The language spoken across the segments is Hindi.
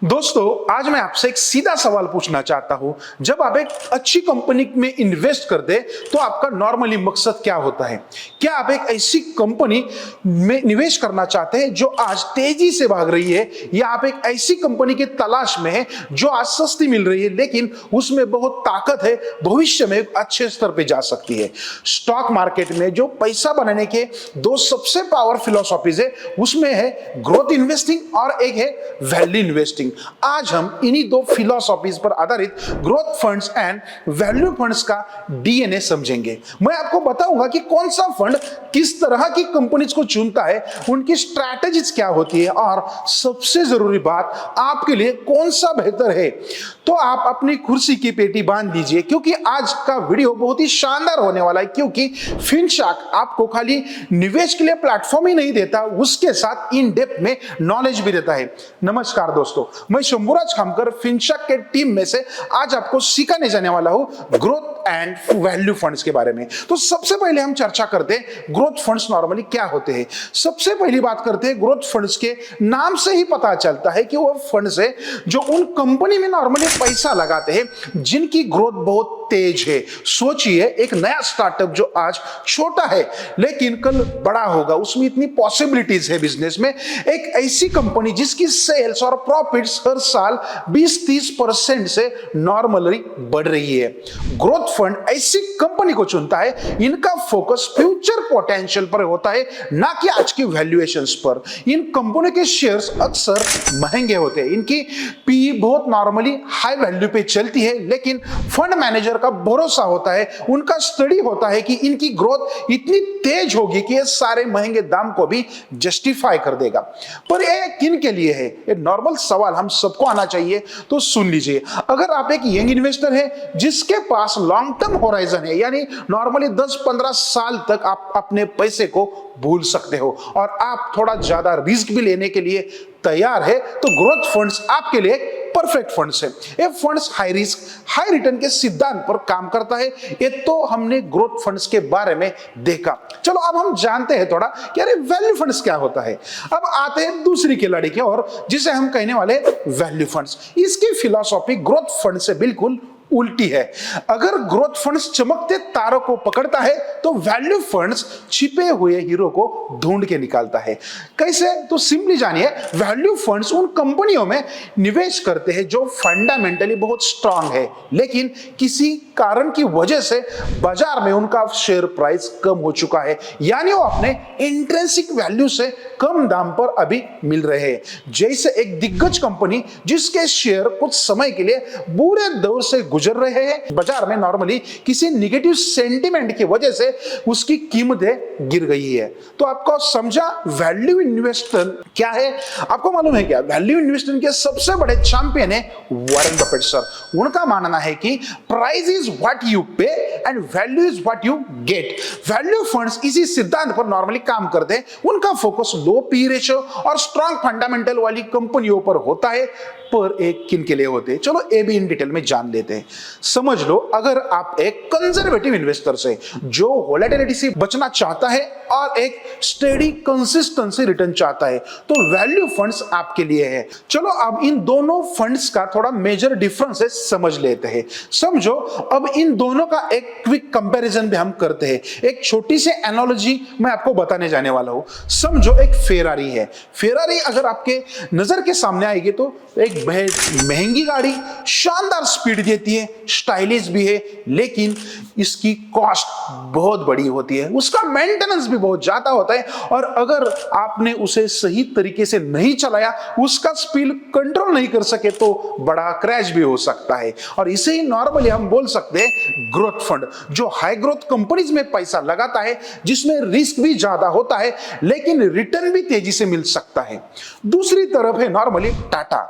दोस्तों, आज मैं आपसे एक सीधा सवाल पूछना चाहता हूं। जब आप एक अच्छी कंपनी में इन्वेस्ट करते तो आपका नॉर्मली मकसद क्या होता है? क्या आप एक ऐसी कंपनी में निवेश करना चाहते हैं जो आज तेजी से भाग रही है, या आप एक ऐसी कंपनी की तलाश में हैं जो आज सस्ती मिल रही है लेकिन उसमें बहुत ताकत है, भविष्य में एक अच्छे स्तर पे जा सकती है? स्टॉक मार्केट में जो पैसा बनाने के दो सबसे पावर फिलोसॉफीज है, उसमें है ग्रोथ इन्वेस्टिंग और एक है वैल्यू इन्वेस्टिंग। आज हम इन्हीं दो फिलॉसफीज पर आधारित growth funds and value funds का डीएनए समझेंगे। मैं आपको बताऊंगा कि कौन सा फंड किस तरह की कंपनीज को चुनता है, उनकी स्ट्रैटेजीज क्या होती है, और सबसे जरूरी बात, आपके लिए कौन सा बेहतर है। तो आप अपनी कुर्सी की पेटी बांध दीजिए, क्योंकि आज का वीडियो बहुत ही शानदार होने वाला है। क्योंकि फिनशार्क आपको खाली निवेश के लिए प्लेटफॉर्म ही नहीं देता, उसके साथ इन डेप्थ में नॉलेज भी देता है। नमस्कार दोस्तों, मैं शंभुराज खामकर फिनशार्क के टीम में से आज आपको सिखाने जाने वाला हूं ग्रोथ एंड वैल्यू फंड्स के बारे में। तो सबसे पहले हम चर्चा करते हैं ग्रोथ फंड्स नॉर्मली क्या होते हैं। सबसे पहली बात करते हैं ग्रोथ फंड्स के नाम से ही पता चलता है कि वो फंड्स है जो उन कंपनी में नॉर्मली पैसा लगाते हैं जिनकी ग्रोथ बहुत तेज है। सोचिए, एक नया स्टार्टअप जो आज छोटा है लेकिन कल बड़ा होगा, उसमें इतनी पॉसिबिलिटीज है बिजनेस में। एक ऐसी कंपनी जिसकी सेल्स और प्रॉफिट्स हर साल 20-30% से नॉर्मली बढ़ रही है। ग्रोथ फंड ऐसी कंपनी को चुनता है, इनका फोकस फ्यूचर पोटेंशियल पर होता है, ना कि आज की वैल्यूएशंस पर। इन कंपनी के शेयर्स अक्सर महंगे होते हैं, इनकी पी बहुत नॉर्मली हाई वैल्यू पे चलती है, लेकिन फंड मैनेजर का भरोसा होता है, उनका स्टडी होता है कि इनकी ग्रोथ इतनी तेज होगी कि ये सारे महंगे दाम को भी जस्टिफाई कर देगा। पर ये किन के लिए है? ये नॉर्मल सवाल हम सबको आना चाहिए, तो सुन लीजिए। अगर आप एक यंग इन्वेस्टर है जिसके पास लॉन्ग टर्म होराइजन है, यानी नॉर्मली 10-15 साल तक आप अपने पैसे को भूल सकते हो और आप थोड़ा ज्यादा रिस्क भी लेने के लिए तैयार है, तो ग्रोथ फंड्स आपके लिए परफेक्ट फंड्स है। ये funds high risk high return के सिद्धांत पर काम करता है। ये तो हमने ग्रोथ फंड्स के बारे में देखा। चलो अब हम जानते हैं थोड़ा कि अरे वैल्यू फंड्स क्या होता है। अब आते हैं दूसरी खिलाड़ी की ओर, जिसे हम कहने वाले वैल्यू फंड्स। इसकी फिलॉसफी ग्रोथ फंड से बिल्कुल उल्टी है। अगर ग्रोथ फंड्स चमकते तारों को पकड़ता है, तो वैल्यू फंड्स छिपे हुए हीरो को ढूंढ के निकालता है। कैसे? तो सिंपली जानिए, वैल्यू फंड्स उन कंपनियों में निवेश करते हैं जो फंडामेंटली बहुत स्ट्रांग है, लेकिन किसी कारण की वजह से बाजार में उनका शेयर प्राइस कम हो चुका है, यानी वो अपने इंट्रिंसिक वैल्यू से कम दाम पर अभी मिल रहे हैं। जैसे एक दिग्गज कंपनी जिसके शेयर कुछ समय के लिए बुरे दौर से गुजर रहे हैं, बाजार में नॉर्मली किसी नेगेटिव सेंटीमेंट की वजह से उसकी कीमतें गिर गई है। तो आपको समझा वैल्यू इन्वेस्टर क्या है? आपको मालूम है क्या? वैल्यू इन्वेस्टर के सबसे बड़े चैंपियन है वॉरेन बफेट सर। उनका मानना है कि प्राइस इज व्हाट यू पे and value is what you get. Value funds इसी सिद्धांत पर नॉर्मली काम करते हैं। उनका फोकस लो पी रेशियो और स्ट्रांग फंडामेंटल वाली कंपनियों पर होता है, पर एक किन के लिए होते हैं, चलो ये भी इन डिटेल में जान लेते हैं। समझ लो, अगर आप एक कंजर्वेटिव इन्वेस्टर से जो वोलेटिलिटी से बचना चाहता है और एक स्टेडी कंसिस्टेंसी रिटर्न चाहता है, तो वैल्यू फंड्स आपके लिए है। चलो अब इन दोनों फंड्स का थोड़ा मेजर डिफरेंस समझ लेते हैं। समझो, अब इन दोनों का एक क्विक कंपैरिजन भी हम करते हैं। एक छोटी सी एनालॉजी मैं आपको बताने जाने वाला हूं। समझो एक फेरारी है। फेरारी अगर आपके नजर के सामने आएगी तो एक महंगी गाड़ी, शानदार स्पीड देती है, स्टाइलिश भी है, लेकिन इसकी कॉस्ट बहुत बड़ी होती है, उसका मेंटेनेंस भी बहुत ज्यादा होता है, और अगर आपने उसे सही तरीके से नहीं चलाया, उसका स्पीड कंट्रोल नहीं कर सके, तो बड़ा क्रैश भी हो सकता है। और इसे ही नॉर्मली हम बोल सकते हैं ग्रोथ फंड, जो हाई ग्रोथ कंपनीज में पैसा लगाता है, जिसमें रिस्क भी ज्यादा होता है लेकिन रिटर्न भी तेजी से मिल सकता है। दूसरी तरफ है नॉर्मली टाटा।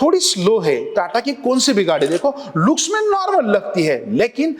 थोड़ी स्लो है। टाटा की कौन सी भी गाड़ी देखो, लुक्स में नॉर्मल लगती है, लेकिन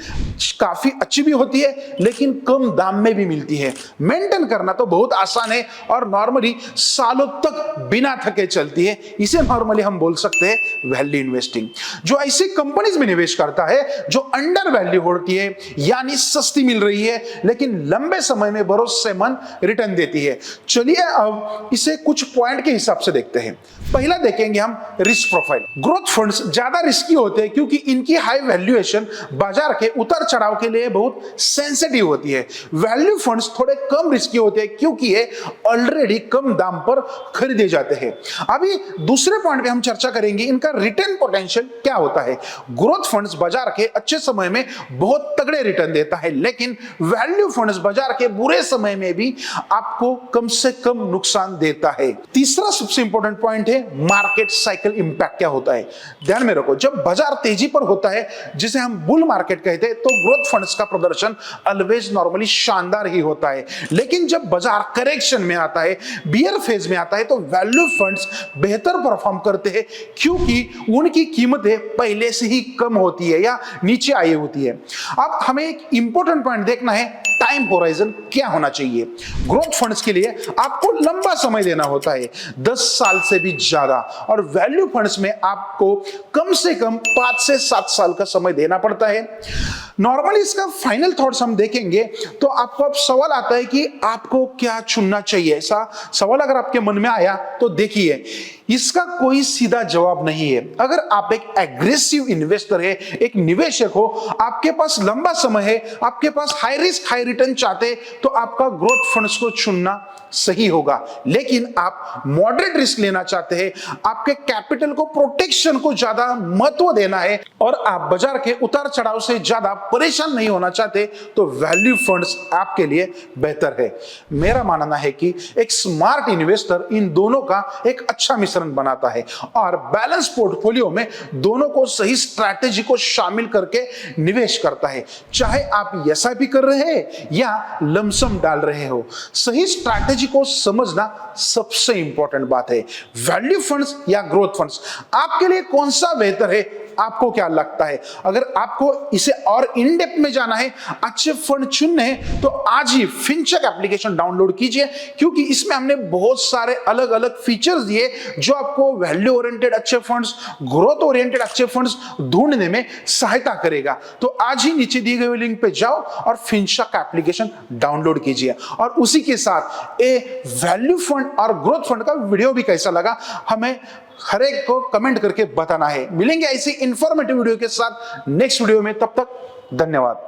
काफी अच्छी भी होती है लेकिन कम दाम में भी मिलती है। मेंटेन करना तो बहुत आसान है और नॉर्मली सालों तक बिना थके चलती है। इसे नॉर्मली हम बोल सकते हैं वैल्यू इन्वेस्टिंग। जो ऐसी कंपनीज में निवेश करता है जो अंडर वैल्यू होती है, यानी सस्ती मिल रही है लेकिन लंबे समय में भरोसेमंद रिटर्न देती है। चलिए अब इसे कुछ पॉइंट के हिसाब से देखते हैं। पहला देखेंगे हम रिस्क प्रोफाइल। ग्रोथ फंड्स ज्यादा रिस्की होते हैं क्योंकि इनकी हाई वैल्यूएशन बाजार के उतार चढ़ाव के लिए बहुत सेंसिटिव होती है। वैल्यू फंड्स थोड़े कम रिस्की होते हैं क्योंकि ये ऑलरेडी कम दाम पर खरीदे जाते हैं। अभी दूसरे पॉइंट पे हम चर्चा करेंगे इनका रिटर्न पोटेंशियल क्या होता है। ग्रोथ फंड्स बाजार के अच्छे समय में बहुत तगड़े रिटर्न देता है लेकिन वैल्यू फंड्स बाजार के बुरे समय में भी आपको कम से कम नुकसान देता है। तीसरा सबसे इंपॉर्टेंट पॉइंट है मार्केट साइकिल इंपैक्ट क्या होता है। ध्यान में रखो, जब बाजार तेजी पर होता है जिसे हम बुल मार्केट कहते हैं तो ग्रोथ फंड्स का प्रदर्शन ऑलवेज नॉर्मली शानदार ही होता है, लेकिन जब बाजार करेक्शन में आता है, बियर फेज में आता है तो वैल्यू फंड्स बेहतर परफॉर्म करते हैं क्योंकि उनकी कीमतें पहले से ही कम होती है या नीचे आई होती है। अब हमें एक इंपॉर्टेंट पॉइंट देखना है, टाइम होराइजन क्या होना चाहिए। ग्रोथ फंड्स के लिए आपको लंबा समय देना होता है, 10 साल से भी ज्यादा, और वैल्यू फंड्स में आपको कम से कम 5 से 7 साल का समय देना पड़ता है। नॉर्मली इसका फाइनल थॉट्स हम देखेंगे तो आपको अब सवाल आता है कि आपको क्या चुनना चाहिए। ऐसा सवाल अगर आपके मन में आया तो देखिए, इसका कोई सीधा जवाब नहीं है। अगर आप एक एग्रेसिव इन्वेस्टर है, एक निवेशक हो, आपके पास लंबा समय है, आपके पास हाई रिस्क हाई रिटर्न चाहते तो आपका ग्रोथ फंड्स को चुनना सही होगा। लेकिन आप मॉडरेट रिस्क लेना चाहते हैं, आपके कैपिटल को प्रोटेक्शन को ज्यादा महत्व देना है और आप बाजार के उतार चढ़ाव से ज्यादा परेशान नहीं होना चाहते तो वैल्यू फंड्स आपके लिए बेहतर है। मेरा मानना है कि एक स्मार्ट इन्वेस्टर इन दोनों का एक अच्छा मिश्रण बनाता है और बैलेंस पोर्टफोलियो में दोनों को सही स्ट्रैटेजी को शामिल करके निवेश करता है। चाहे आप एसआईपी कर रहे हैं या लमसम डाल रहे हो, सही स्ट्रैटेजी को समझना सबसे इंपॉर्टेंट बात है। वैल्यू फंड्स या ग्रोथ फंड्स आपके लिए कौन सा बेहतर है, आपको क्या लगता है? अगर आपको इसे और इन डेप्थ में जाना है, अच्छे फंड चुनने हैं, तो आज ही फिनचेक एप्लीकेशन डाउनलोड कीजिए क्योंकि इसमें हमने बहुत सारे अलग अलग फीचर्स दिए जो आपको वैल्यू ओरिएंटेड अच्छे फंड्स, ग्रोथ ओरिएंटेड अच्छे फंड्स ढूंढने में सहायता करेगा। तो आज ही नीचे दिए गए लिंक पे जाओ और फिनचेक एप्लीकेशन डाउनलोड कीजिए। और उसी के साथ वैल्यू फंड और ग्रोथ फंड का वीडियो भी कैसा लगा हमें हर एक को कमेंट करके बताना है। मिलेंगे ऐसी इंफॉर्मेटिव वीडियो के साथ नेक्स्ट वीडियो में, तब तक धन्यवाद।